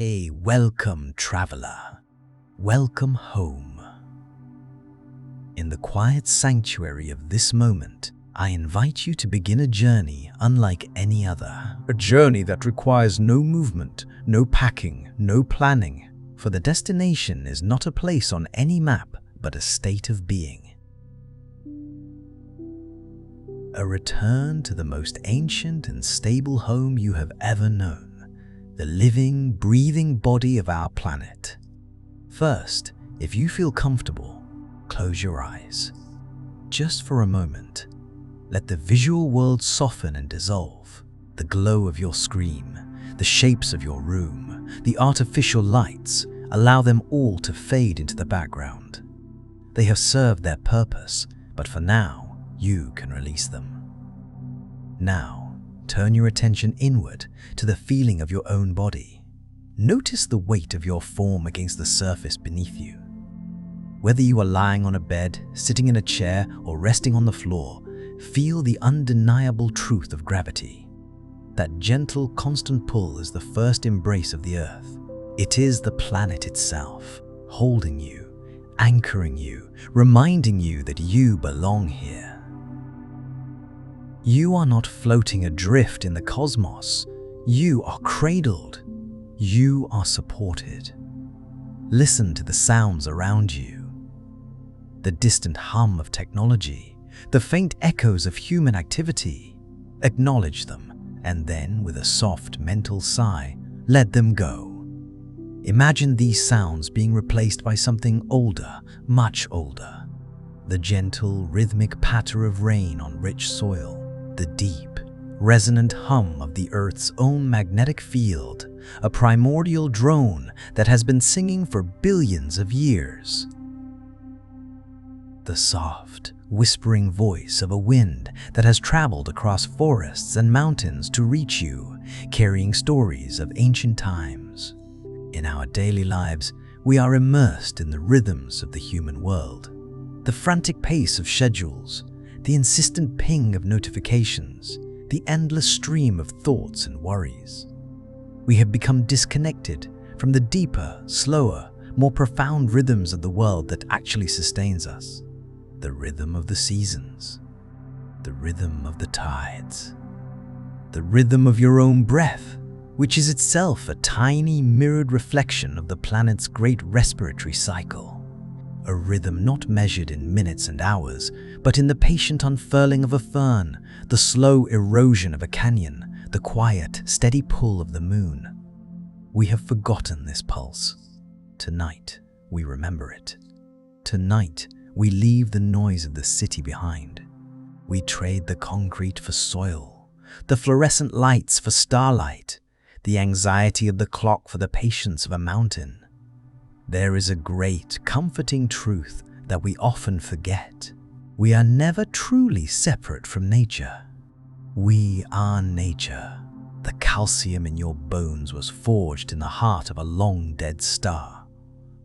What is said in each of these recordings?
Welcome, traveler. Welcome home. In the quiet sanctuary of this moment, I invite you to begin a journey unlike any other. A journey that requires no movement, no packing, no planning, for the destination is not a place on any map, but a state of being. A return to the most ancient and stable home you have ever known. The living, breathing body of our planet. First, if you feel comfortable, close your eyes. Just for a moment, let the visual world soften and dissolve. The glow of your screen, the shapes of your room, the artificial lights, allow them all to fade into the background. They have served their purpose, but for now, you can release them. Now, turn your attention inward to the feeling of your own body. Notice the weight of your form against the surface beneath you. Whether you are lying on a bed, sitting in a chair, or resting on the floor, feel the undeniable truth of gravity. That gentle, constant pull is the first embrace of the earth. It is the planet itself, holding you, anchoring you, reminding you that you belong here. You are not floating adrift in the cosmos. You are cradled. You are supported. Listen to the sounds around you. The distant hum of technology, the faint echoes of human activity. Acknowledge them, and then, with a soft mental sigh, let them go. Imagine these sounds being replaced by something older, much older. The gentle, rhythmic patter of rain on rich soil. The deep, resonant hum of the Earth's own magnetic field, a primordial drone that has been singing for billions of years. The soft, whispering voice of a wind that has traveled across forests and mountains to reach you, carrying stories of ancient times. In our daily lives, we are immersed in the rhythms of the human world. The frantic pace of schedules, the insistent ping of notifications, the endless stream of thoughts and worries. We have become disconnected from the deeper, slower, more profound rhythms of the world that actually sustains us. The rhythm of the seasons, the rhythm of the tides, the rhythm of your own breath, which is itself a tiny mirrored reflection of the planet's great respiratory cycle. A rhythm not measured in minutes and hours, but in the patient unfurling of a fern, the slow erosion of a canyon, the quiet, steady pull of the moon. We have forgotten this pulse. Tonight, we remember it. Tonight, we leave the noise of the city behind. We trade the concrete for soil, the fluorescent lights for starlight, the anxiety of the clock for the patience of a mountain. There is a great, comforting truth that we often forget. We are never truly separate from nature. We are nature. The calcium in your bones was forged in the heart of a long-dead star.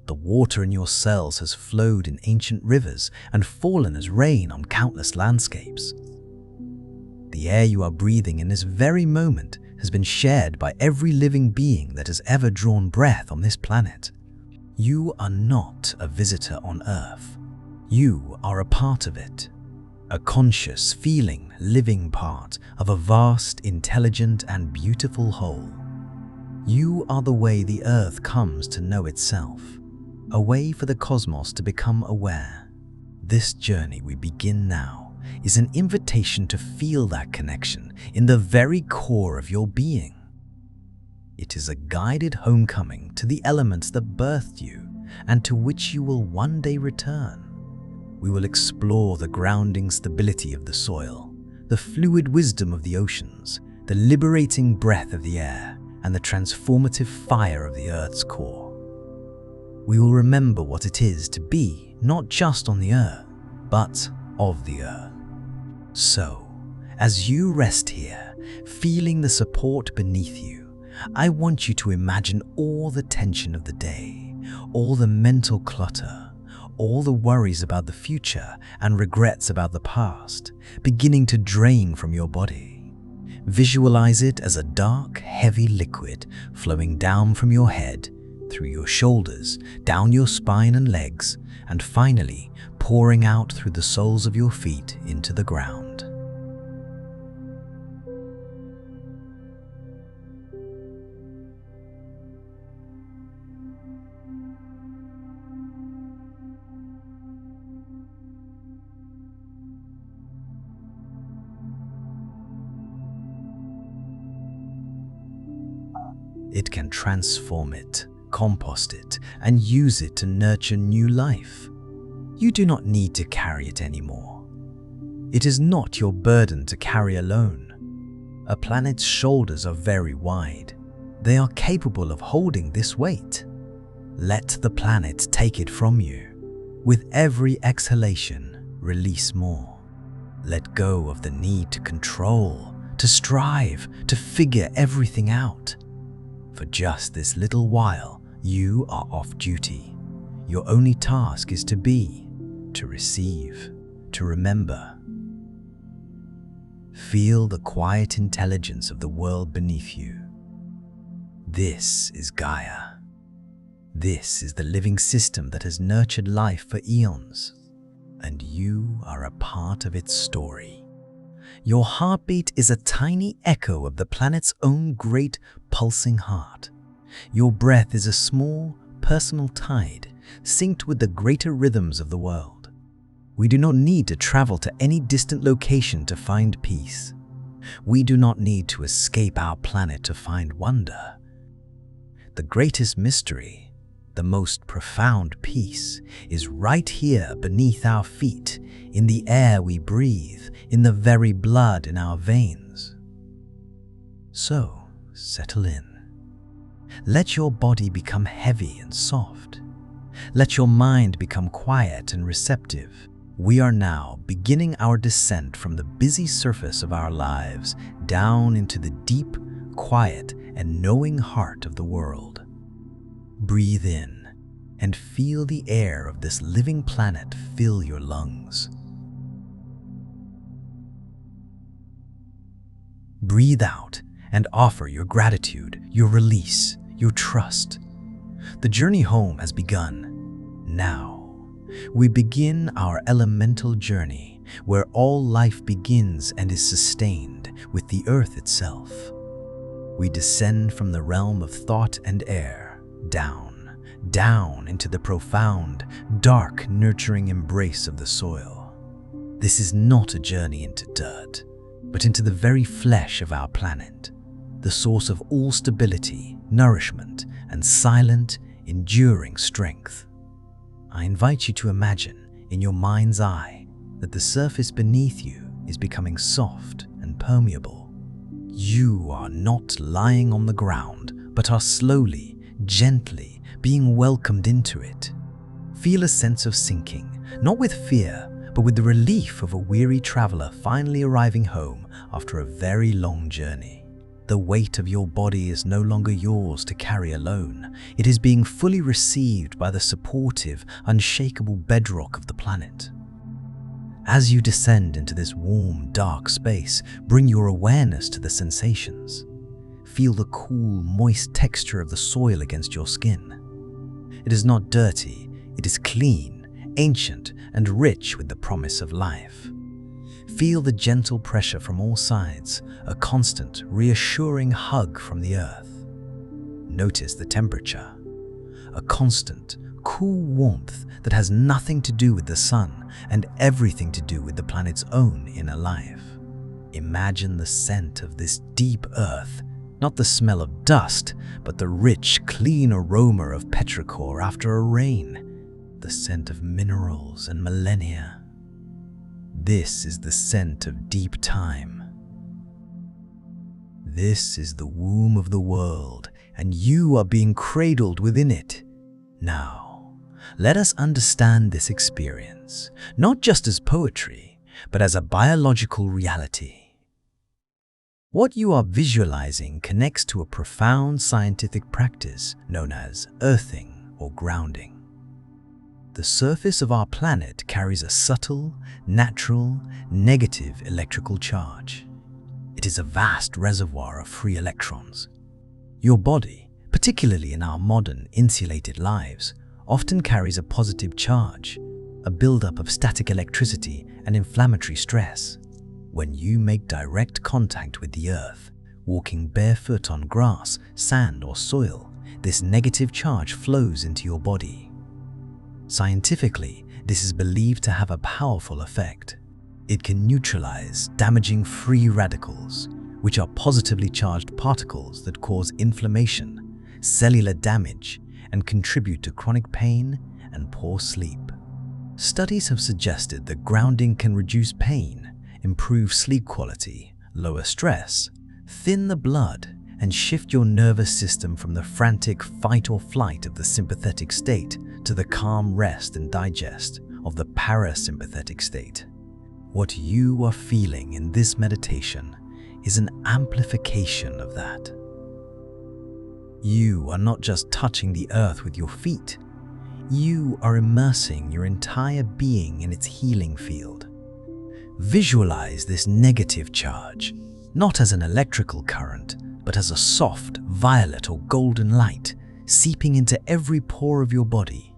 The water in your cells has flowed in ancient rivers and fallen as rain on countless landscapes. The air you are breathing in this very moment has been shared by every living being that has ever drawn breath on this planet. You are not a visitor on Earth. You are a part of it. A conscious, feeling, living part of a vast, intelligent, and beautiful whole. You are the way the Earth comes to know itself. A way for the cosmos to become aware. This journey we begin now is an invitation to feel that connection in the very core of your being. It is a guided homecoming to the elements that birthed you and to which you will one day return. We will explore the grounding stability of the soil, the fluid wisdom of the oceans, the liberating breath of the air, and the transformative fire of the Earth's core. We will remember what it is to be not just on the Earth, but of the Earth. So, as you rest here, feeling the support beneath you, I want you to imagine all the tension of the day, all the mental clutter, all the worries about the future and regrets about the past beginning to drain from your body. Visualize it as a dark, heavy liquid flowing down from your head, through your shoulders, down your spine and legs, and finally pouring out through the soles of your feet into the ground. It can transform it, compost it, and use it to nurture new life. You do not need to carry it anymore. It is not your burden to carry alone. A planet's shoulders are very wide. They are capable of holding this weight. Let the planet take it from you. With every exhalation, release more. Let go of the need to control, to strive, to figure everything out. For just this little while, you are off duty. Your only task is to be, to receive, to remember. Feel the quiet intelligence of the world beneath you. This is Gaia. This is the living system that has nurtured life for eons, and you are a part of its story. Your heartbeat is a tiny echo of the planet's own great pulsing heart. Your breath is a small, personal tide, synced with the greater rhythms of the world. We do not need to travel to any distant location to find peace. We do not need to escape our planet to find wonder. The greatest mystery, the most profound peace, is right here beneath our feet, in the air we breathe, in the very blood in our veins. So, settle in. Let your body become heavy and soft. Let your mind become quiet and receptive. We are now beginning our descent from the busy surface of our lives down into the deep, quiet, and knowing heart of the world. Breathe in and feel the air of this living planet fill your lungs. Breathe out and offer your gratitude, your release, your trust. The journey home has begun. Now, we begin our elemental journey, where all life begins and is sustained with the earth itself. We descend from the realm of thought and air, down into the profound, dark, nurturing embrace of the soil. This is not a journey into dirt, but into the very flesh of our planet, the source of all stability, nourishment, and silent, enduring strength. I invite you to imagine in your mind's eye that the surface beneath you is becoming soft and permeable. You are not lying on the ground, but are slowly, gently being welcomed into it. Feel a sense of sinking, not with fear, but with the relief of a weary traveler finally arriving home after a very long journey. The weight of your body is no longer yours to carry alone. It is being fully received by the supportive, unshakable bedrock of the planet. As you descend into this warm, dark space, bring your awareness to the sensations. Feel the cool, moist texture of the soil against your skin. It is not dirty, it is clean, ancient, and rich with the promise of life. Feel the gentle pressure from all sides, a constant, reassuring hug from the earth. Notice the temperature, a constant, cool warmth that has nothing to do with the sun and everything to do with the planet's own inner life. Imagine the scent of this deep earth, not the smell of dust, but the rich, clean aroma of petrichor after a rain, the scent of minerals and millennia. This is the scent of deep time. This is the womb of the world, and you are being cradled within it. Now, let us understand this experience, not just as poetry, but as a biological reality. What you are visualizing connects to a profound scientific practice known as earthing or grounding. The surface of our planet carries a subtle, natural, negative electrical charge. It It is a vast reservoir of free electrons. Your body, particularly in our modern, insulated lives, often carries a positive charge, a buildup of static electricity and inflammatory stress. When you make direct contact with the earth, walking barefoot on grass, sand, or soil, this negative charge flows into your body. Scientifically, this is believed to have a powerful effect. It can neutralize damaging free radicals, which are positively charged particles that cause inflammation, cellular damage, and contribute to chronic pain and poor sleep. Studies have suggested that grounding can reduce pain, improve sleep quality, lower stress, thin the blood, and shift your nervous system from the frantic fight or flight of the sympathetic state to the calm rest and digest of the parasympathetic state. What you are feeling in this meditation is an amplification of that. You are not just touching the earth with your feet. You are immersing your entire being in its healing field. Visualize this negative charge, not as an electrical current, but as a soft, violet or golden light seeping into every pore of your body.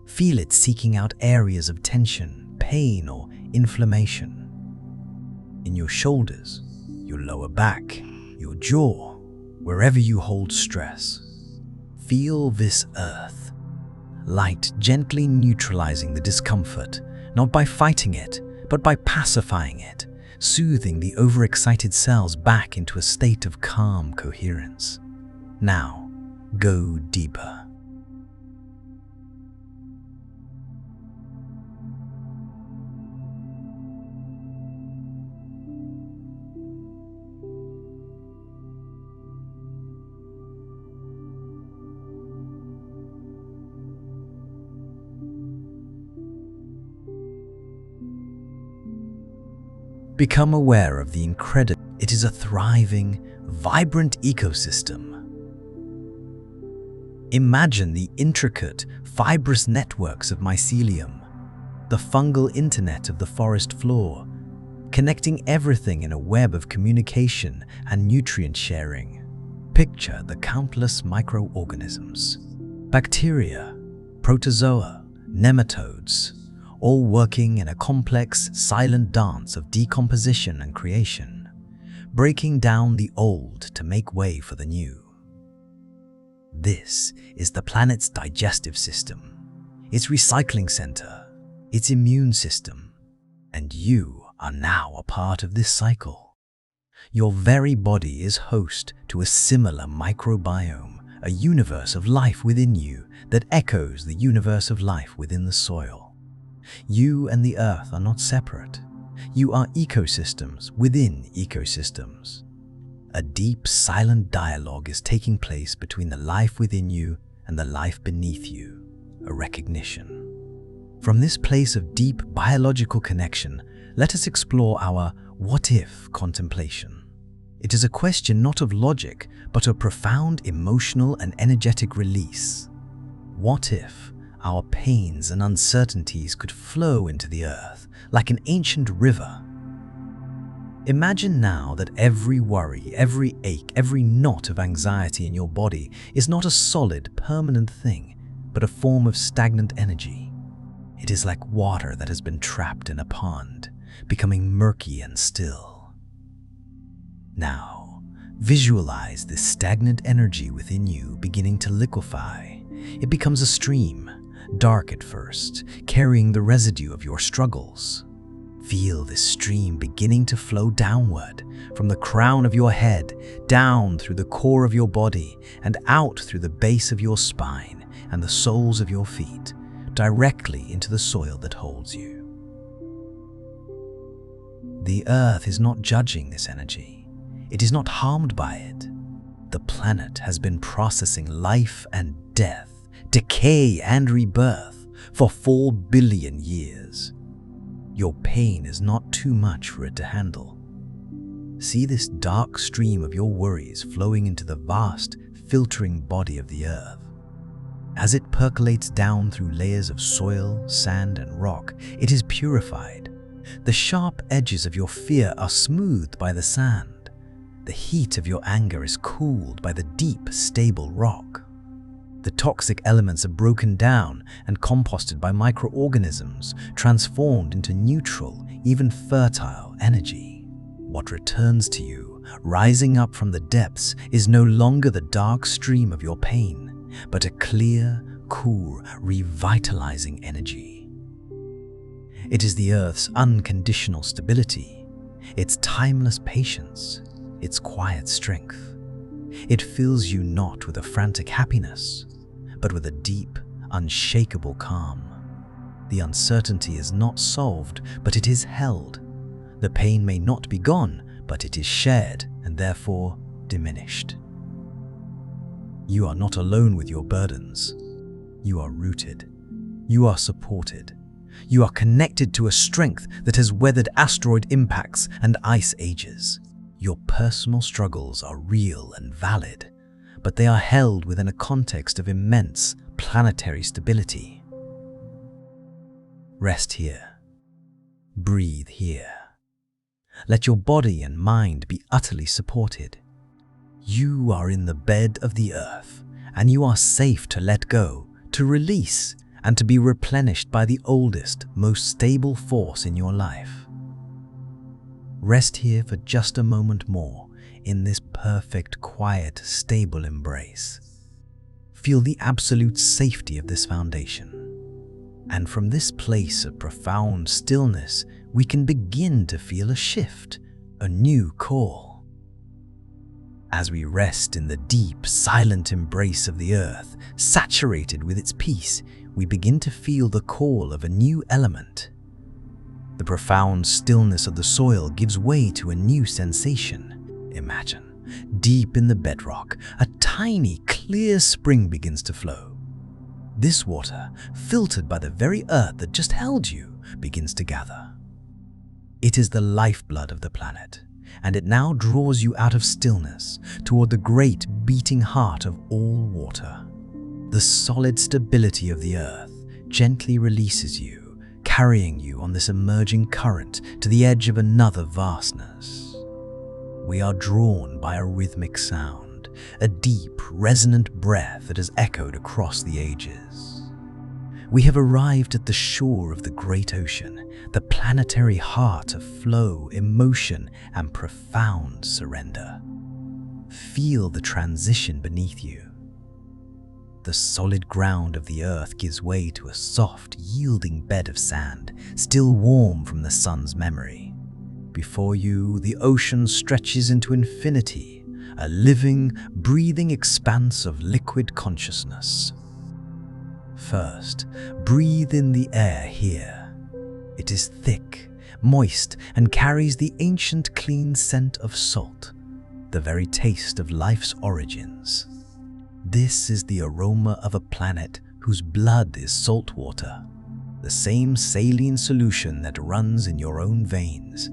Feel it seeking out areas of tension, pain, or inflammation. In your shoulders, your lower back, your jaw, wherever you hold stress. Feel this earth. Light gently neutralizing the discomfort, not by fighting it, but by pacifying it, soothing the overexcited cells back into a state of calm coherence. Now, go deeper. Become aware of the incredible. It is a thriving, vibrant ecosystem. Imagine the intricate, fibrous networks of mycelium, the fungal internet of the forest floor, connecting everything in a web of communication and nutrient sharing. Picture the countless microorganisms, bacteria, protozoa, nematodes, all working in a complex, silent dance of decomposition and creation, breaking down the old to make way for the new. This is the planet's digestive system, its recycling center, its immune system, and you are now a part of this cycle. Your very body is host to a similar microbiome, a universe of life within you that echoes the universe of life within the soil. You and the earth are not separate. You are ecosystems within ecosystems. A deep, silent dialogue is taking place between the life within you and the life beneath you, a recognition. From this place of deep biological connection, let us explore our what-if contemplation. It is a question not of logic, but of profound emotional and energetic release. What if our pains and uncertainties could flow into the earth like an ancient river? Imagine now that every worry, every ache, every knot of anxiety in your body is not a solid, permanent thing, but a form of stagnant energy. It is like water that has been trapped in a pond, becoming murky and still. Now, visualize this stagnant energy within you beginning to liquefy. It becomes a stream, dark at first, carrying the residue of your struggles. Feel this stream beginning to flow downward, from the crown of your head, down through the core of your body, and out through the base of your spine and the soles of your feet, directly into the soil that holds you. The earth is not judging this energy. It is not harmed by it. The planet has been processing life and death, decay and rebirth for 4 billion years. Your pain is not too much for it to handle. See this dark stream of your worries flowing into the vast, filtering body of the earth. As it percolates down through layers of soil, sand, and rock, it is purified, The sharp edges of your fear are smoothed by the sand. The heat of your anger is cooled by the deep, stable rock. The toxic elements are broken down and composted by microorganisms, transformed into neutral, even fertile energy. What returns to you, rising up from the depths, is no longer the dark stream of your pain, but a clear, cool, revitalizing energy. It is the Earth's unconditional stability, its timeless patience, its quiet strength. It fills you not with a frantic happiness, but with a deep, unshakable calm. The uncertainty is not solved, but it is held. The pain may not be gone, but it is shared and therefore diminished. You are not alone with your burdens. You are rooted. You are supported. You are connected to a strength that has weathered asteroid impacts and ice ages. Your personal struggles are real and valid, but they are held within a context of immense planetary stability. Rest here. Breathe here. Let your body and mind be utterly supported. You are in the bed of the earth, and you are safe to let go, to release, and to be replenished by the oldest, most stable force in your life. Rest here for just a moment more in this perfect, quiet, stable embrace. Feel the absolute safety of this foundation. And from this place of profound stillness, we can begin to feel a shift, a new call. As we rest in the deep, silent embrace of the earth, saturated with its peace, we begin to feel the call of a new element. The profound stillness of the soil gives way to a new sensation. Imagine, deep in the bedrock, a tiny, clear spring begins to flow. This water, filtered by the very earth that just held you, begins to gather. It is the lifeblood of the planet, and it now draws you out of stillness toward the great beating heart of all water. The solid stability of the earth gently releases you, carrying you on this emerging current to the edge of another vastness. We are drawn by a rhythmic sound, a deep, resonant breath that has echoed across the ages. We have arrived at the shore of the great ocean, the planetary heart of flow, emotion, and profound surrender. Feel the transition beneath you. The solid ground of the earth gives way to a soft, yielding bed of sand, still warm from the sun's memory. Before you, the ocean stretches into infinity, a living, breathing expanse of liquid consciousness. First, breathe in the air here. It is thick, moist, and carries the ancient clean scent of salt, the very taste of life's origins. This is the aroma of a planet whose blood is salt water, the same saline solution that runs in your own veins,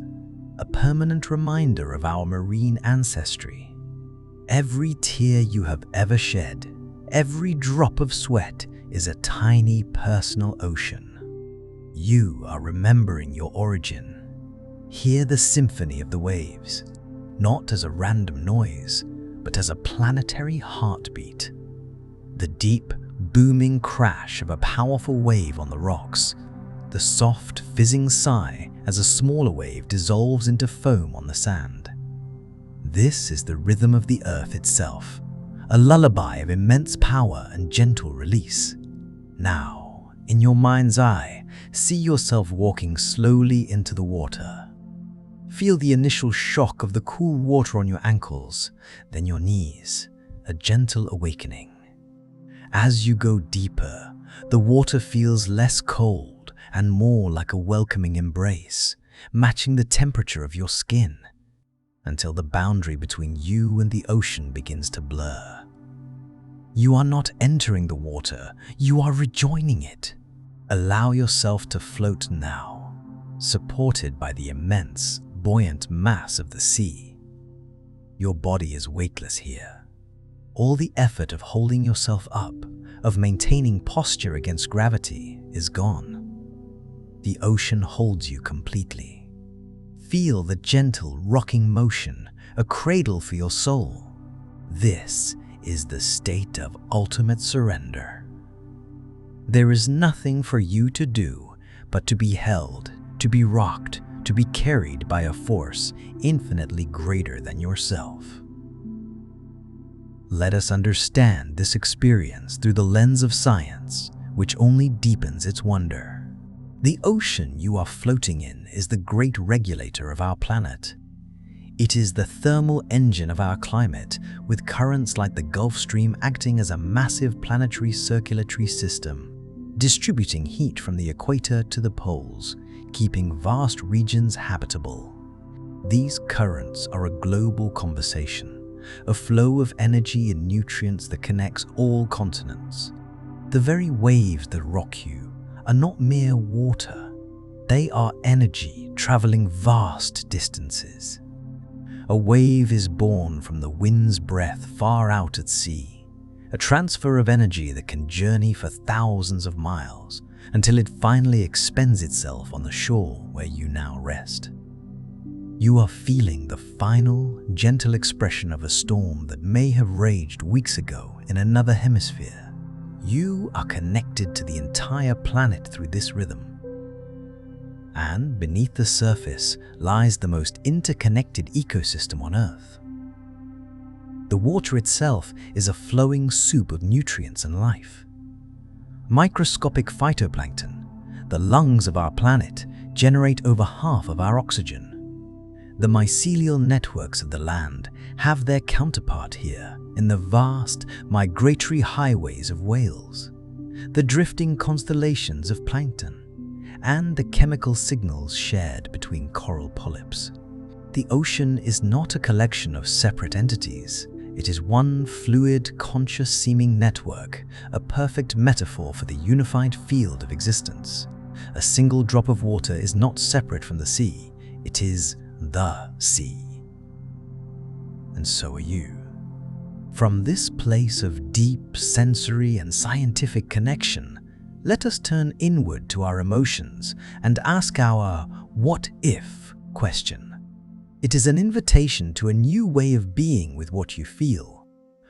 a permanent reminder of our marine ancestry. Every tear you have ever shed, every drop of sweat is a tiny personal ocean. You are remembering your origin. Hear the symphony of the waves, not as a random noise, but as a planetary heartbeat. The deep, booming crash of a powerful wave on the rocks, the soft, fizzing sigh as a smaller wave dissolves into foam on the sand. This is the rhythm of the earth itself, a lullaby of immense power and gentle release. Now, in your mind's eye, see yourself walking slowly into the water. Feel the initial shock of the cool water on your ankles, then your knees, a gentle awakening. As you go deeper, the water feels less cold and more like a welcoming embrace, matching the temperature of your skin, until the boundary between you and the ocean begins to blur. You are not entering the water, you are rejoining it. Allow yourself to float now, supported by the immense, buoyant mass of the sea. Your body is weightless here. All the effort of holding yourself up, of maintaining posture against gravity, is gone. The ocean holds you completely. Feel the gentle rocking motion, a cradle for your soul. This is the state of ultimate surrender. There is nothing for you to do but to be held, to be rocked, to be carried by a force infinitely greater than yourself. Let us understand this experience through the lens of science, which only deepens its wonder. The ocean you are floating in is the great regulator of our planet. It is the thermal engine of our climate, with currents like the Gulf Stream acting as a massive planetary circulatory system, distributing heat from the equator to the poles, keeping vast regions habitable. These currents are a global conversation, a flow of energy and nutrients that connects all continents. The very waves that rock you are not mere water. They are energy traveling vast distances. A wave is born from the wind's breath far out at sea, a transfer of energy that can journey for thousands of miles until it finally expends itself on the shore where you now rest. You are feeling the final, gentle expression of a storm that may have raged weeks ago in another hemisphere. You are connected to the entire planet through this rhythm. And beneath the surface lies the most interconnected ecosystem on Earth. The water itself is a flowing soup of nutrients and life. Microscopic phytoplankton, the lungs of our planet, generate over half of our oxygen. The mycelial networks of the land have their counterpart here in the vast migratory highways of whales, the drifting constellations of plankton, and the chemical signals shared between coral polyps. The ocean is not a collection of separate entities. It is one fluid, conscious-seeming network, a perfect metaphor for the unified field of existence. A single drop of water is not separate from the sea. It is the sea. And so are you. From this place of deep sensory and scientific connection, let us turn inward to our emotions and ask our "what if" question. It is an invitation to a new way of being with what you feel.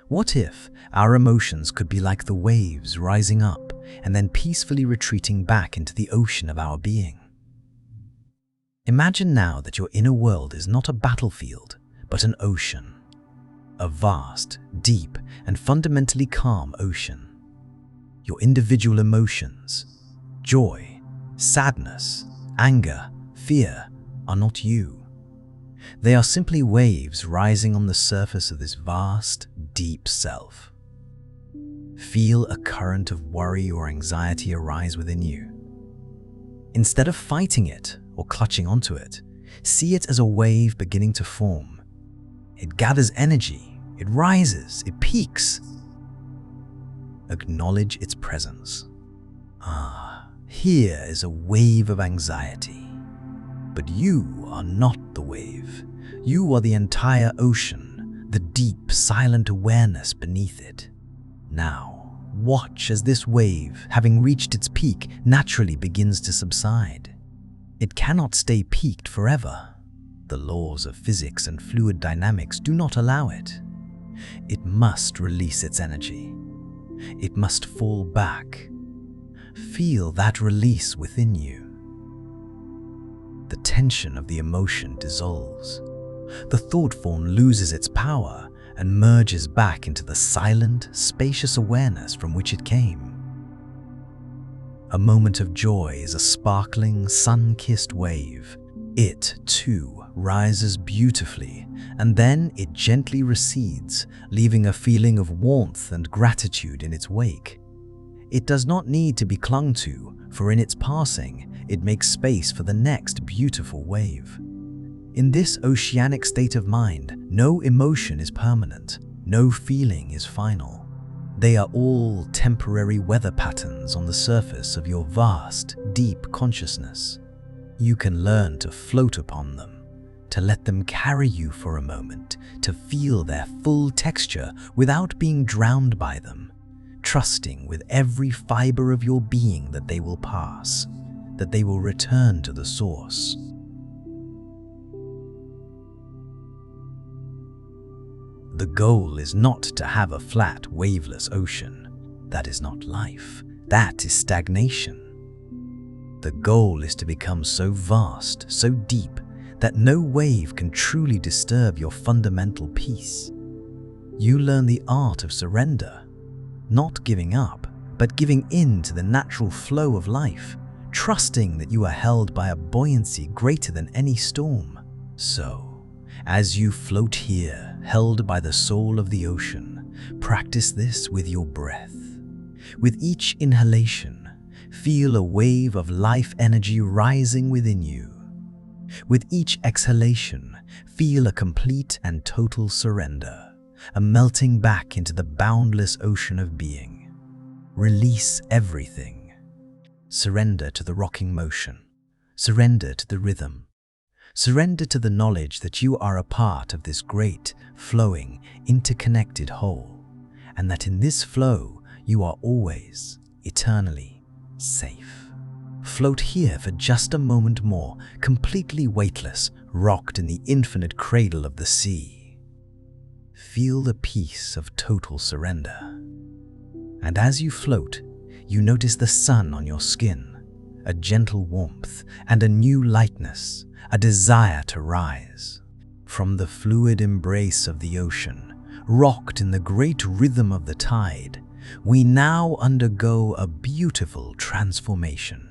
What if our emotions could be like the waves rising up and then peacefully retreating back into the ocean of our being? Imagine now that your inner world is not a battlefield, but an ocean. A vast, deep, and fundamentally calm ocean. Your individual emotions, joy, sadness, anger, fear, are not you. They are simply waves rising on the surface of this vast, deep self. Feel a current of worry or anxiety arise within you. Instead of fighting it or clutching onto it, see it as a wave beginning to form. It gathers energy, it rises, it peaks. Acknowledge its presence. Here is a wave of anxiety. But you are not the wave. You are the entire ocean, the deep, silent awareness beneath it. Now, watch as this wave, having reached its peak, naturally begins to subside. It cannot stay peaked forever. The laws of physics and fluid dynamics do not allow it. It must release its energy. It must fall back. Feel that release within you. The tension of the emotion dissolves. The thought form loses its power and merges back into the silent, spacious awareness from which it came. A moment of joy is a sparkling, sun-kissed wave. It, too, rises beautifully, and then it gently recedes, leaving a feeling of warmth and gratitude in its wake. It does not need to be clung to, for in its passing, it makes space for the next beautiful wave. In this oceanic state of mind, no emotion is permanent, no feeling is final. They are all temporary weather patterns on the surface of your vast, deep consciousness. You can learn to float upon them, to let them carry you for a moment, to feel their full texture without being drowned by them, trusting with every fiber of your being that they will pass, that they will return to the source. The goal is not to have a flat, waveless ocean. That is not life. That is stagnation. The goal is to become so vast, so deep, that no wave can truly disturb your fundamental peace. You learn the art of surrender, not giving up, but giving in to the natural flow of life, trusting that you are held by a buoyancy greater than any storm. So, as you float here, held by the soul of the ocean, practice this with your breath. With each inhalation, feel a wave of life energy rising within you. With each exhalation, feel a complete and total surrender, a melting back into the boundless ocean of being. Release everything. Surrender to the rocking motion. Surrender to the rhythm. Surrender to the knowledge that you are a part of this great, flowing, interconnected whole, and that in this flow you are always, eternally, safe. Float here for just a moment more, completely weightless, rocked in the infinite cradle of the sea. Feel the peace of total surrender. And as you float, you notice the sun on your skin, a gentle warmth and a new lightness, a desire to rise. From the fluid embrace of the ocean, rocked in the great rhythm of the tide, we now undergo a beautiful transformation.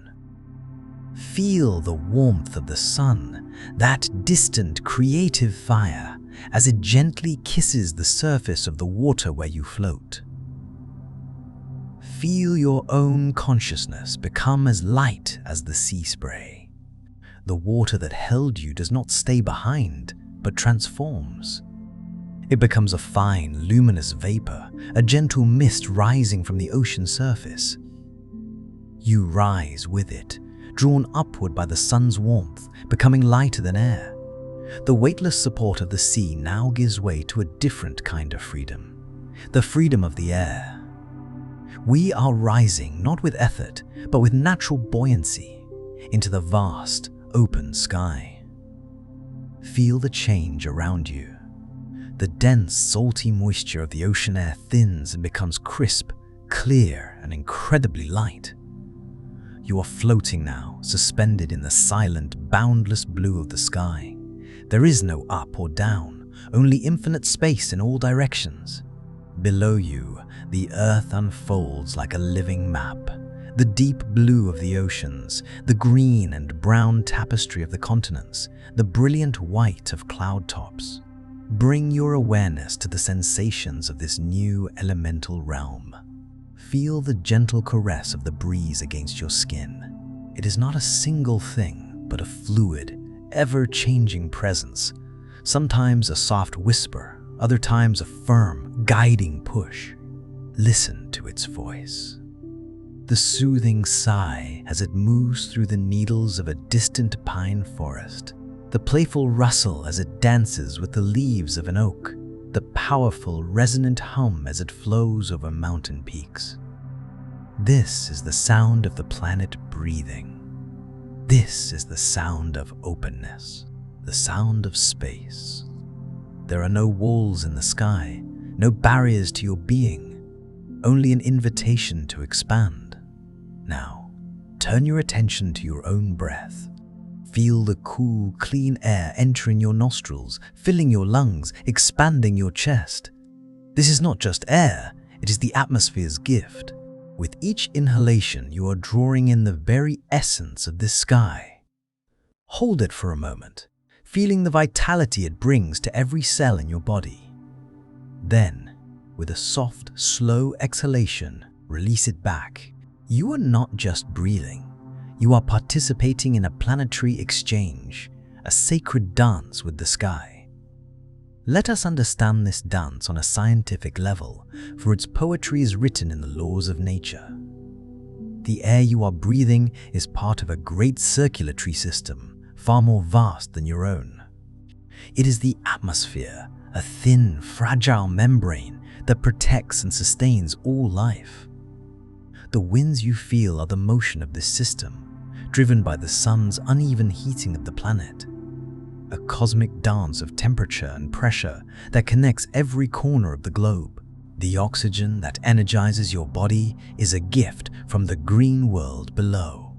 Feel the warmth of the sun, that distant creative fire, as it gently kisses the surface of the water where you float. Feel your own consciousness become as light as the sea spray. The water that held you does not stay behind, but transforms. It becomes a fine, luminous vapor, a gentle mist rising from the ocean surface. You rise with it, drawn upward by the sun's warmth, becoming lighter than air. The weightless support of the sea now gives way to a different kind of freedom, the freedom of the air. We are rising not with effort, but with natural buoyancy into the vast, open sky. Feel the change around you. The dense, salty moisture of the ocean air thins and becomes crisp, clear, and incredibly light. You are floating now, suspended in the silent, boundless blue of the sky. There is no up or down, only infinite space in all directions. Below you, the earth unfolds like a living map. The deep blue of the oceans, the green and brown tapestry of the continents, the brilliant white of cloud tops. Bring your awareness to the sensations of this new elemental realm. Feel the gentle caress of the breeze against your skin. It is not a single thing, but a fluid, ever-changing presence. Sometimes a soft whisper, other times a firm, guiding push. Listen to its voice. The soothing sigh as it moves through the needles of a distant pine forest. The playful rustle as it dances with the leaves of an oak. The powerful, resonant hum as it flows over mountain peaks. This is the sound of the planet breathing. This is the sound of openness, the sound of space. There are no walls in the sky, no barriers to your being, only an invitation to expand. Now, turn your attention to your own breath. Feel the cool, clean air entering your nostrils, filling your lungs, expanding your chest. This is not just air, it is the atmosphere's gift. With each inhalation, you are drawing in the very essence of this sky. Hold it for a moment, feeling the vitality it brings to every cell in your body. Then, with a soft, slow exhalation, release it back. You are not just breathing. You are participating in a planetary exchange, a sacred dance with the sky. Let us understand this dance on a scientific level, for its poetry is written in the laws of nature. The air you are breathing is part of a great circulatory system, far more vast than your own. It is the atmosphere, a thin, fragile membrane that protects and sustains all life. The winds you feel are the motion of this system, driven by the sun's uneven heating of the planet. A cosmic dance of temperature and pressure that connects every corner of the globe. The oxygen that energizes your body is a gift from the green world below.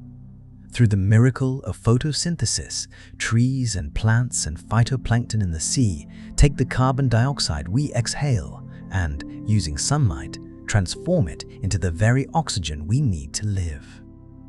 Through the miracle of photosynthesis, trees and plants and phytoplankton in the sea take the carbon dioxide we exhale and, using sunlight, transform it into the very oxygen we need to live.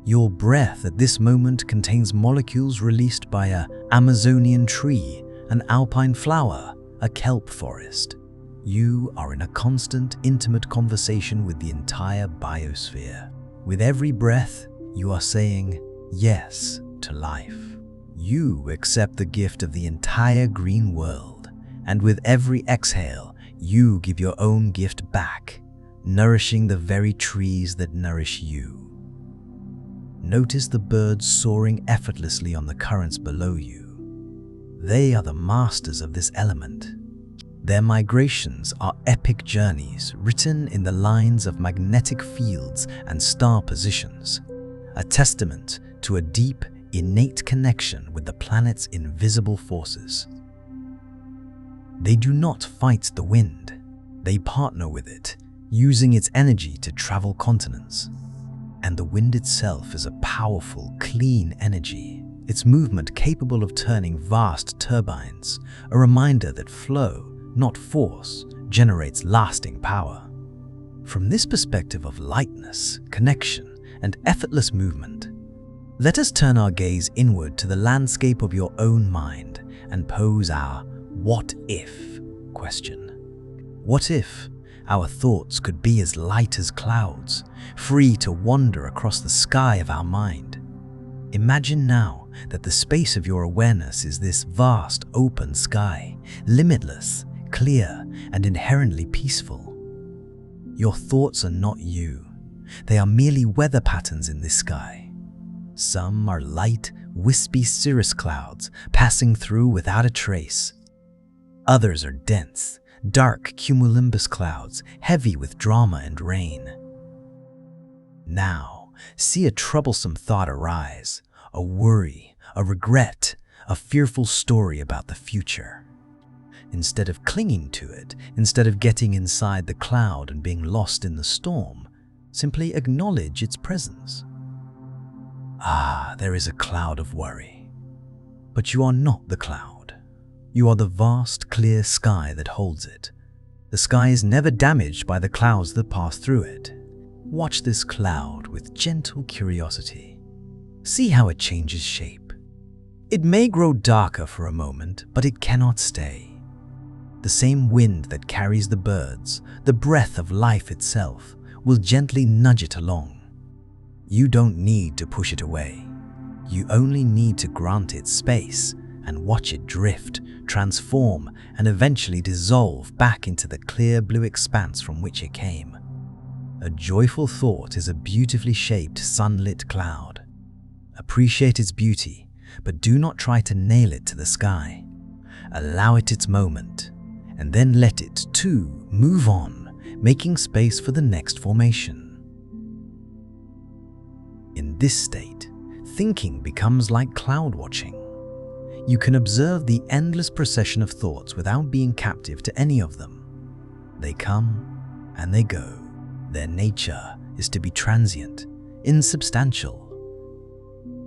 Your breath at this moment contains molecules released by an Amazonian tree, an alpine flower, a kelp forest. You are in a constant, intimate conversation with the entire biosphere. With every breath, you are saying yes to life. You accept the gift of the entire green world, and with every exhale, you give your own gift back, nourishing the very trees that nourish you. Notice the birds soaring effortlessly on the currents below you. They are the masters of this element. Their migrations are epic journeys written in the lines of magnetic fields and star positions, a testament to a deep, innate connection with the planet's invisible forces. They do not fight the wind. They partner with it, using its energy to travel continents. And the wind itself is a powerful, clean energy, its movement capable of turning vast turbines, a reminder that flow, not force, generates lasting power. From this perspective of lightness, connection, and effortless movement, let us turn our gaze inward to the landscape of your own mind and pose our "what if" question. What if our thoughts could be as light as clouds, free to wander across the sky of our mind? Imagine now that the space of your awareness is this vast open sky, limitless, clear, and inherently peaceful. Your thoughts are not you. They are merely weather patterns in this sky. Some are light, wispy cirrus clouds passing through without a trace. Others are dense, dark cumulonimbus clouds, heavy with drama and rain. Now, see a troublesome thought arise, a worry, a regret, a fearful story about the future. Instead of clinging to it, instead of getting inside the cloud and being lost in the storm, simply acknowledge its presence. There is a cloud of worry. But you are not the cloud. You are the vast, clear sky that holds it. The sky is never damaged by the clouds that pass through it. Watch this cloud with gentle curiosity. See how it changes shape. It may grow darker for a moment, but it cannot stay. The same wind that carries the birds, the breath of life itself, will gently nudge it along. You don't need to push it away. You only need to grant it space and watch it drift, transform, and eventually dissolve back into the clear blue expanse from which it came. A joyful thought is a beautifully shaped, sunlit cloud. Appreciate its beauty, but do not try to nail it to the sky. Allow it its moment, and then let it, too, move on, making space for the next formation. In this state, thinking becomes like cloud watching. You can observe the endless procession of thoughts without being captive to any of them. They come and they go. Their nature is to be transient, insubstantial.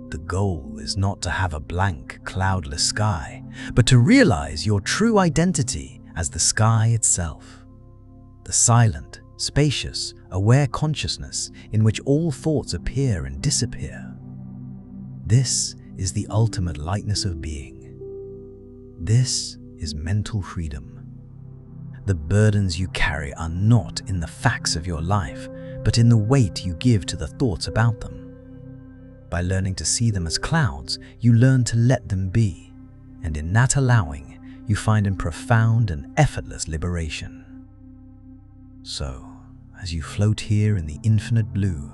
The goal is not to have a blank, cloudless sky, but to realize your true identity as the sky itself. The silent, spacious, aware consciousness in which all thoughts appear and disappear. This is the ultimate lightness of being. This is mental freedom. The burdens you carry are not in the facts of your life, but in the weight you give to the thoughts about them. By learning to see them as clouds, you learn to let them be, and in that allowing, you find a profound and effortless liberation. So, as you float here in the infinite blue,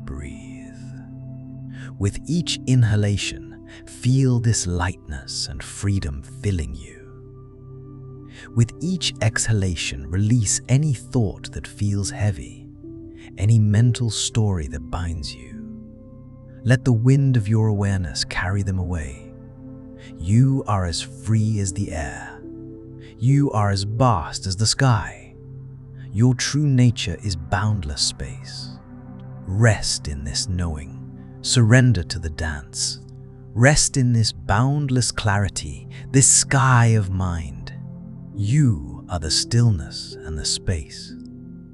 breathe. With each inhalation, feel this lightness and freedom filling you. With each exhalation, release any thought that feels heavy, any mental story that binds you. Let the wind of your awareness carry them away. You are as free as the air. You are as vast as the sky. Your true nature is boundless space. Rest in this knowing. Surrender to the dance. Rest in this boundless clarity, this sky of mind. You are the stillness and the space.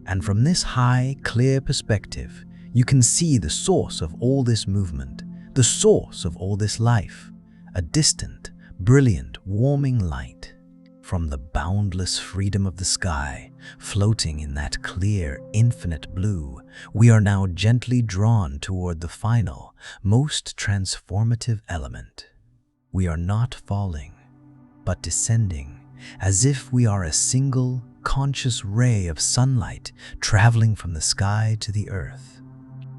And from this high, clear perspective, you can see the source of all this movement, the source of all this life, a distant, brilliant, warming light. From the boundless freedom of the sky, floating in that clear, infinite blue, we are now gently drawn toward the final, most transformative element. We are not falling, but descending, as if we are a single, conscious ray of sunlight traveling from the sky to the earth.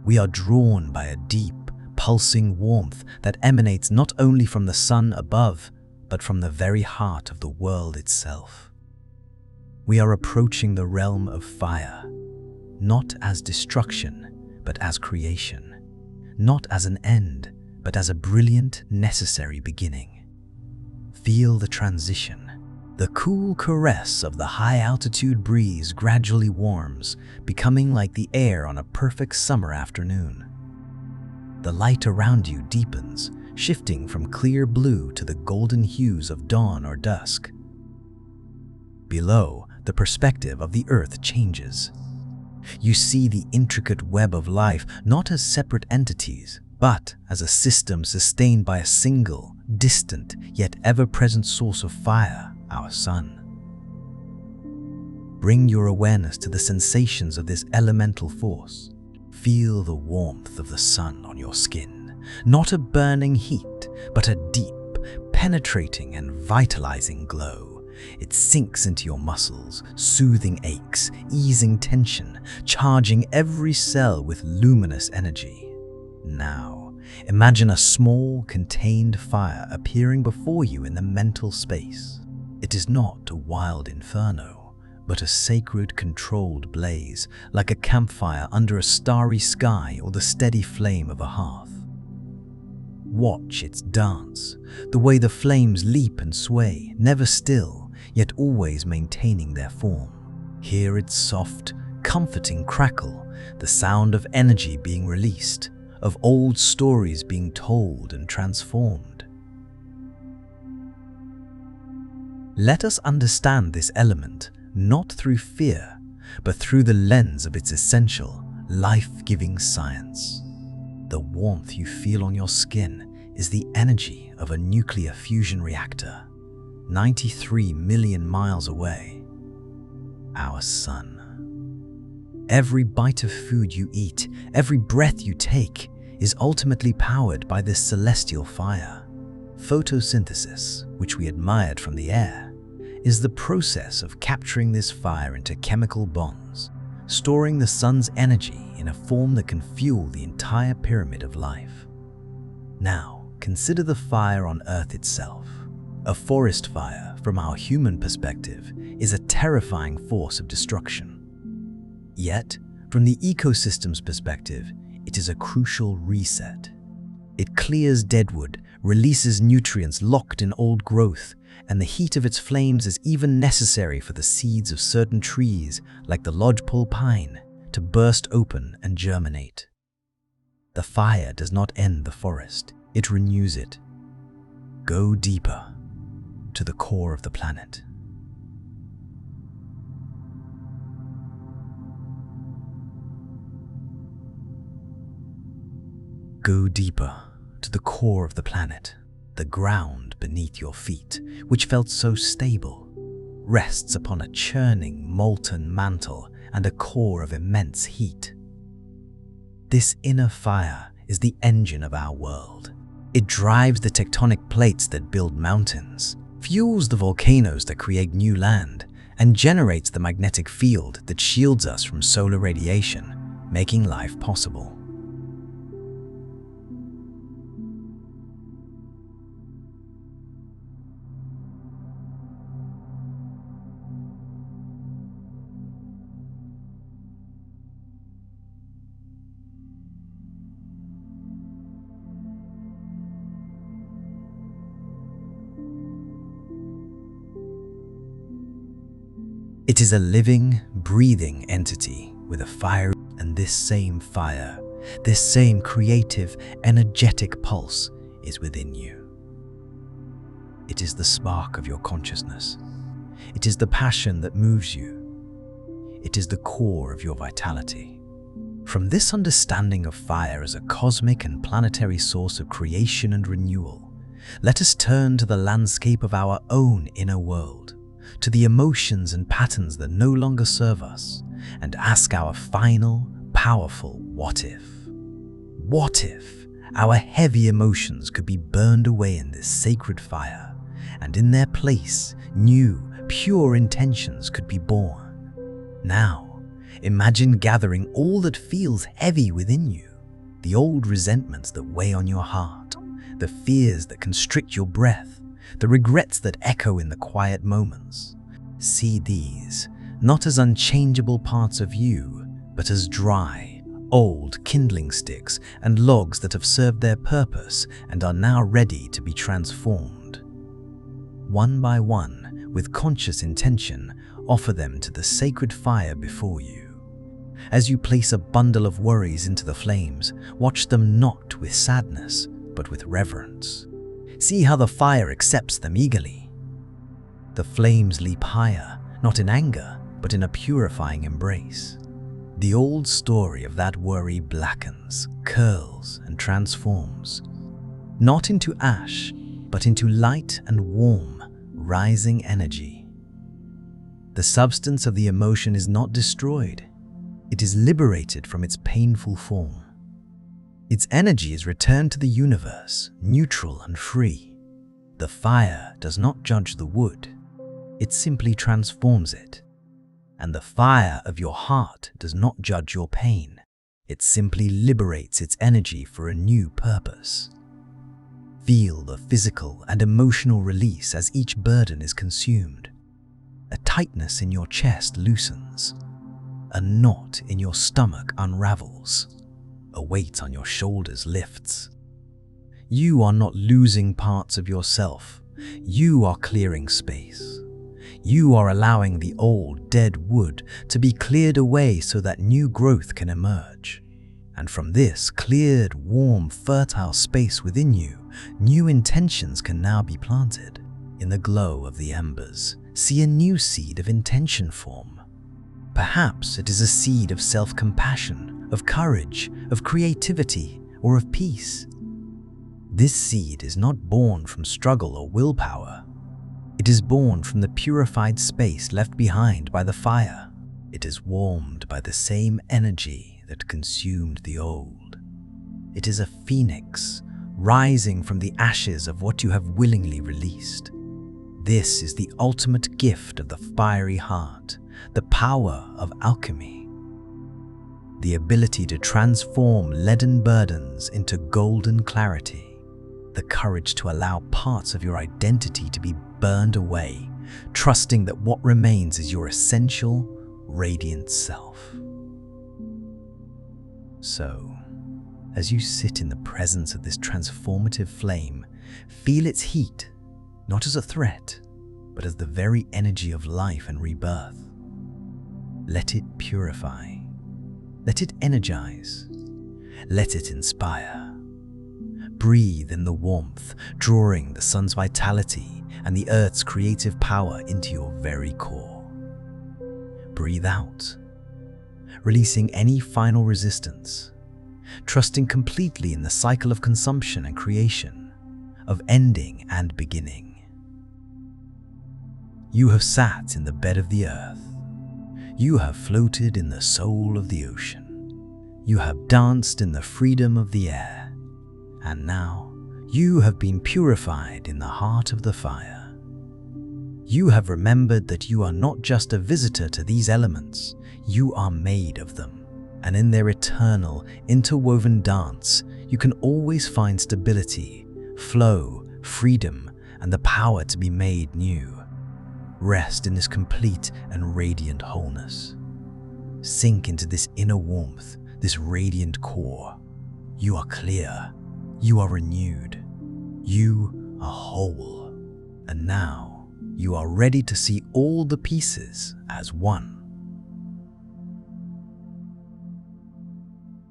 We are drawn by a deep, pulsing warmth that emanates not only from the sun above, but from the very heart of the world itself. We are approaching the realm of fire, not as destruction, but as creation, not as an end, but as a brilliant, necessary beginning. Feel the transition. The cool caress of the high-altitude breeze gradually warms, becoming like the air on a perfect summer afternoon. The light around you deepens, shifting from clear blue to the golden hues of dawn or dusk. Below, the perspective of the earth changes. You see the intricate web of life not as separate entities, but as a system sustained by a single, distant, yet ever-present source of fire, our sun. Bring your awareness to the sensations of this elemental force. Feel the warmth of the sun on your skin. Not a burning heat, but a deep, penetrating and vitalizing glow. It sinks into your muscles, soothing aches, easing tension, charging every cell with luminous energy. Now, imagine a small, contained fire appearing before you in the mental space. It is not a wild inferno, but a sacred, controlled blaze, like a campfire under a starry sky or the steady flame of a hearth. Watch its dance, the way the flames leap and sway, never still, yet always maintaining their form. Hear its soft, comforting crackle, the sound of energy being released, of old stories being told and transformed. Let us understand this element not through fear, but through the lens of its essential, life-giving science. The warmth you feel on your skin is the energy of a nuclear fusion reactor, 93 million miles away. Our sun. Every bite of food you eat, every breath you take, is ultimately powered by this celestial fire. Photosynthesis, which we admired from the air, is the process of capturing this fire into chemical bonds, storing the sun's energy in a form that can fuel the entire pyramid of life. Now, consider the fire on Earth itself. A forest fire, from our human perspective, is a terrifying force of destruction. Yet, from the ecosystem's perspective, it is a crucial reset. It clears deadwood, releases nutrients locked in old growth, and the heat of its flames is even necessary for the seeds of certain trees, like the lodgepole pine, to burst open and germinate. The fire does not end the forest, it renews it. Go deeper, to the core of the planet. Go deeper, to the core of the planet. The ground beneath your feet, which felt so stable, rests upon a churning, molten mantle and a core of immense heat. This inner fire is the engine of our world. It drives the tectonic plates that build mountains, fuels the volcanoes that create new land, and generates the magnetic field that shields us from solar radiation, making life possible. It is a living, breathing entity with a fire, and this same fire, this same creative, energetic pulse is within you. It is the spark of your consciousness. It is the passion that moves you. It is the core of your vitality. From this understanding of fire as a cosmic and planetary source of creation and renewal, let us turn to the landscape of our own inner world, to the emotions and patterns that no longer serve us, and ask our final, powerful what if. What if our heavy emotions could be burned away in this sacred fire, and in their place, new, pure intentions could be born? Now, imagine gathering all that feels heavy within you, the old resentments that weigh on your heart, the fears that constrict your breath, the regrets that echo in the quiet moments. See these not as unchangeable parts of you, but as dry, old kindling sticks and logs that have served their purpose and are now ready to be transformed. One by one, with conscious intention, offer them to the sacred fire before you. As you place a bundle of worries into the flames, watch them not with sadness, but with reverence. See how the fire accepts them eagerly. The flames leap higher, not in anger, but in a purifying embrace. The old story of that worry blackens, curls, and transforms, not into ash, but into light and warm, rising energy. The substance of the emotion is not destroyed. It is liberated from its painful form. Its energy is returned to the universe, neutral and free. The fire does not judge the wood. It simply transforms it. And the fire of your heart does not judge your pain. It simply liberates its energy for a new purpose. Feel the physical and emotional release as each burden is consumed. A tightness in your chest loosens. A knot in your stomach unravels. A weight on your shoulders lifts. You are not losing parts of yourself. You are clearing space. You are allowing the old, dead wood to be cleared away so that new growth can emerge. And from this cleared, warm, fertile space within you, new intentions can now be planted. In the glow of the embers, see a new seed of intention form. Perhaps it is a seed of self-compassion, of courage, of creativity, or of peace. This seed is not born from struggle or willpower. It is born from the purified space left behind by the fire. It is warmed by the same energy that consumed the old. It is a phoenix rising from the ashes of what you have willingly released. This is the ultimate gift of the fiery heart, the power of alchemy. The ability to transform leaden burdens into golden clarity. The courage to allow parts of your identity to be burned away, trusting that what remains is your essential, radiant self. So, as you sit in the presence of this transformative flame, feel its heat, not as a threat, but as the very energy of life and rebirth. Let it purify. Let it energize. Let it inspire. Breathe in the warmth, drawing the sun's vitality and the earth's creative power into your very core. Breathe out, releasing any final resistance, trusting completely in the cycle of consumption and creation, of ending and beginning. You have sat in the bed of the earth. You have floated in the soul of the ocean. You have danced in the freedom of the air. And now, you have been purified in the heart of the fire. You have remembered that you are not just a visitor to these elements, you are made of them. And in their eternal, interwoven dance, you can always find stability, flow, freedom, and the power to be made new. Rest in this complete and radiant wholeness. Sink into this inner warmth, this radiant core. You are clear. You are renewed. You are whole. And now you are ready to see all the pieces as one.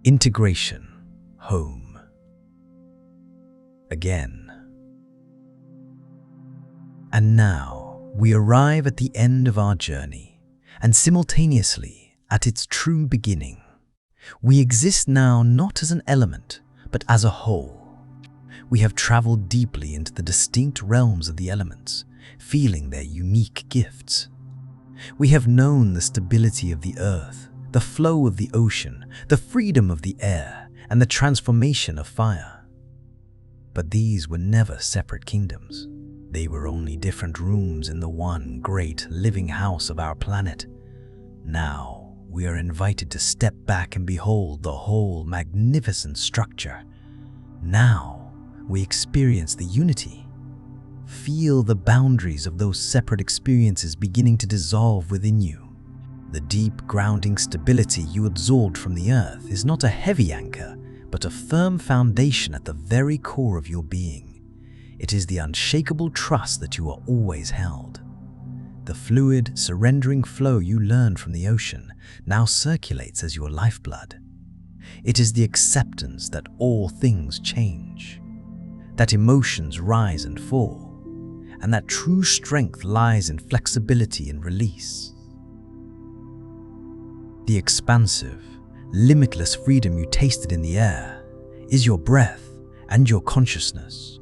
Integration, home. Again. And now we arrive at the end of our journey, and simultaneously at its true beginning. We exist now not as an element, but as a whole. We have traveled deeply into the distinct realms of the elements, feeling their unique gifts. We have known the stability of the earth, the flow of the ocean, the freedom of the air, and the transformation of fire. But these were never separate kingdoms. They were only different rooms in the one great living house of our planet. Now we are invited to step back and behold the whole magnificent structure. Now we experience the unity. Feel the boundaries of those separate experiences beginning to dissolve within you. The deep grounding stability you absorbed from the earth is not a heavy anchor, but a firm foundation at the very core of your being. It is the unshakable trust that you are always held. The fluid, surrendering flow you learned from the ocean now circulates as your lifeblood. It is the acceptance that all things change, that emotions rise and fall, and that true strength lies in flexibility and release. The expansive, limitless freedom you tasted in the air is your breath and your consciousness.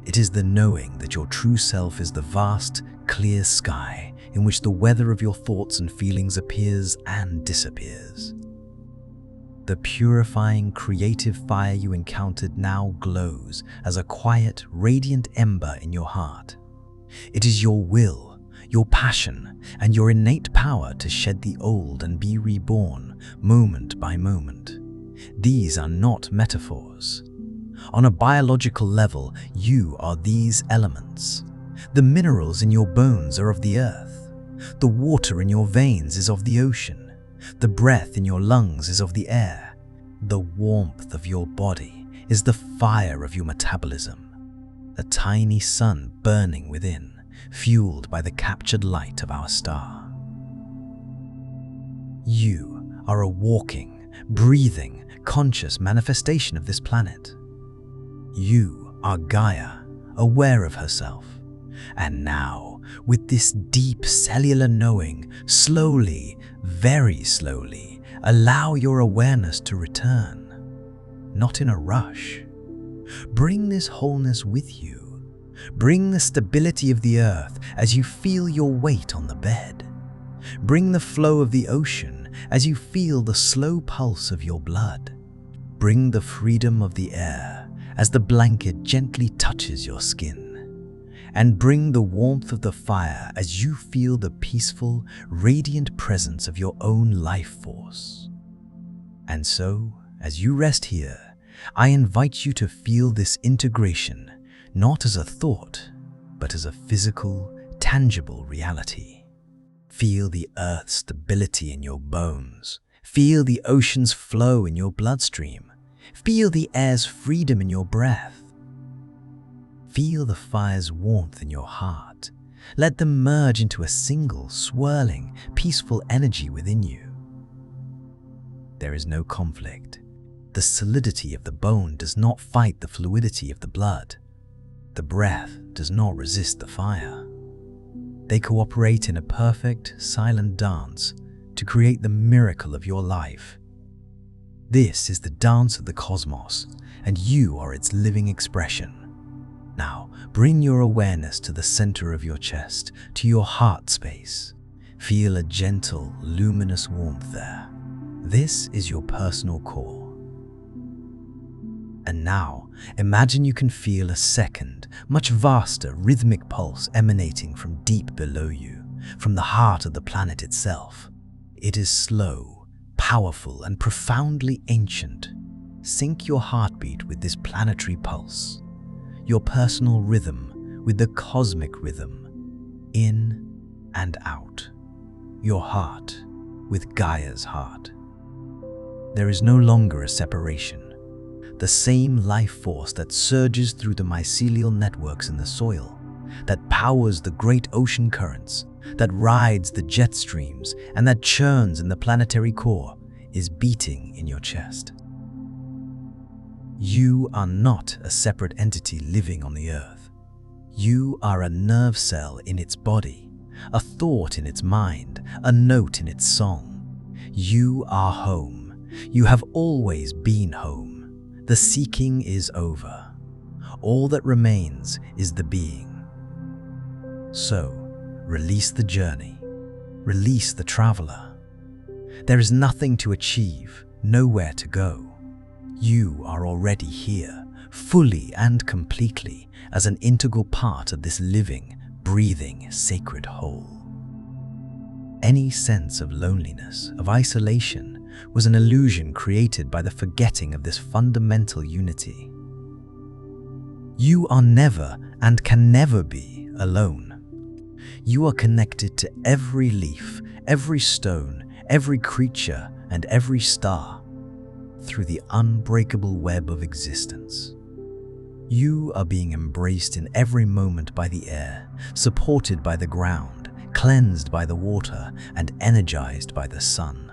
It is the knowing that your true self is the vast, clear sky in which the weather of your thoughts and feelings appears and disappears. The purifying, creative fire you encountered now glows as a quiet, radiant ember in your heart. It is your will, your passion, and your innate power to shed the old and be reborn moment by moment. These are not metaphors. On a biological level, you are these elements. The minerals in your bones are of the earth. The water in your veins is of the ocean. The breath in your lungs is of the air. The warmth of your body is the fire of your metabolism. A tiny sun burning within, fueled by the captured light of our star. You are a walking, breathing, conscious manifestation of this planet. You are Gaia, aware of herself. And now, with this deep cellular knowing, slowly, very slowly, allow your awareness to return. Not in a rush. Bring this wholeness with you. Bring the stability of the earth as you feel your weight on the bed. Bring the flow of the ocean as you feel the slow pulse of your blood. Bring the freedom of the air as the blanket gently touches your skin. And bring the warmth of the fire as you feel the peaceful, radiant presence of your own life force. And so, as you rest here, I invite you to feel this integration not as a thought, but as a physical, tangible reality. Feel the earth's stability in your bones. Feel the ocean's flow in your bloodstream. Feel the air's freedom in your breath. Feel the fire's warmth in your heart. Let them merge into a single, swirling, peaceful energy within you. There is no conflict. The solidity of the bone does not fight the fluidity of the blood. The breath does not resist the fire. They cooperate in a perfect, silent dance to create the miracle of your life. This is the dance of the cosmos, and you are its living expression. Now, bring your awareness to the center of your chest, to your heart space. Feel a gentle, luminous warmth there. This is your personal core. And now, imagine you can feel a second, much vaster rhythmic pulse emanating from deep below you, from the heart of the planet itself. It is slow, powerful, and profoundly ancient. Sync your heartbeat with this planetary pulse, your personal rhythm with the cosmic rhythm, in and out, your heart with Gaia's heart. There is no longer a separation. The same life force that surges through the mycelial networks in the soil that powers the great ocean currents, that rides the jet streams, and that churns in the planetary core, is beating in your chest. You are not a separate entity living on the earth. You are a nerve cell in its body, a thought in its mind, a note in its song. You are home. You have always been home. The seeking is over. All that remains is the being. So, release the journey. Release the traveler. There is nothing to achieve, nowhere to go. You are already here, fully and completely, as an integral part of this living, breathing, sacred whole. Any sense of loneliness, of isolation, was an illusion created by the forgetting of this fundamental unity. You are never and can never be alone. You are connected to every leaf, every stone, every creature, and every star through the unbreakable web of existence. You are being embraced in every moment by the air, supported by the ground, cleansed by the water, and energized by the sun.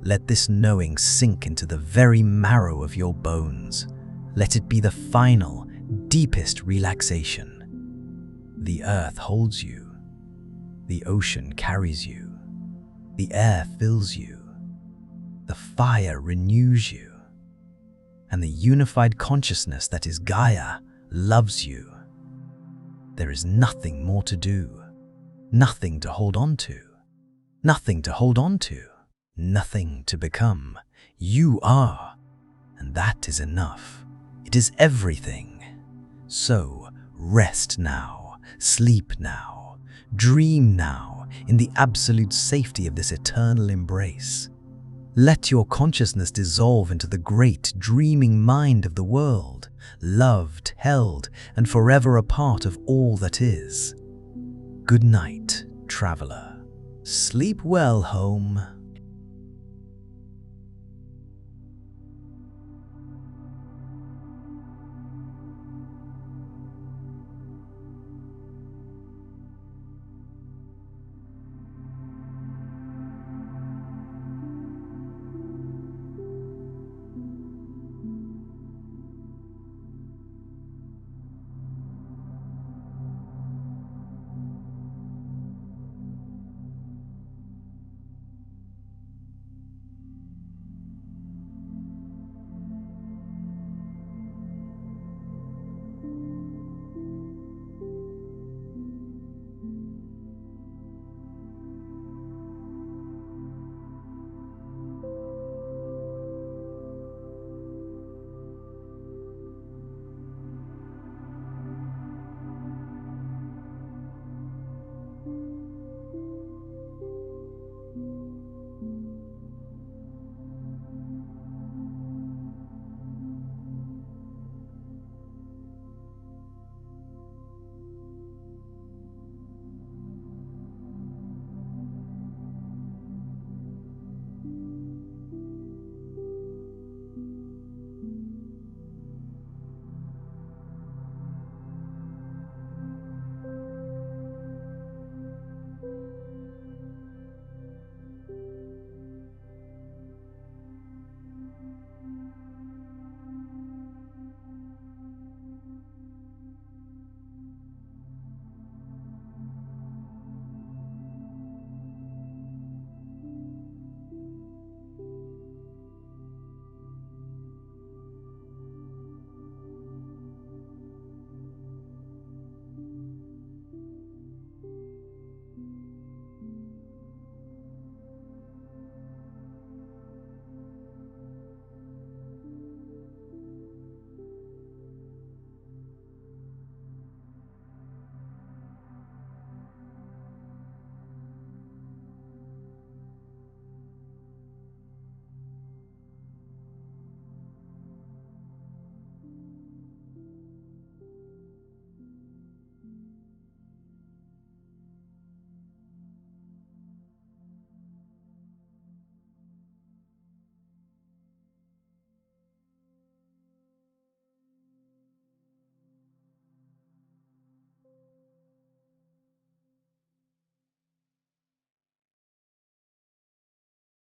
Let this knowing sink into the very marrow of your bones. Let it be the final, deepest relaxation. The earth holds you. The ocean carries you. The air fills you. The fire renews you. And the unified consciousness that is Gaia loves you. There is nothing more to do, nothing to hold on to, nothing to hold on to, nothing to become. You are, and that is enough. It is everything. So rest now, sleep now, dream now in the absolute safety of this eternal embrace. Let your consciousness dissolve into the great dreaming mind of the world, loved, held, and forever a part of all that is. Good night, traveler. Sleep well, home.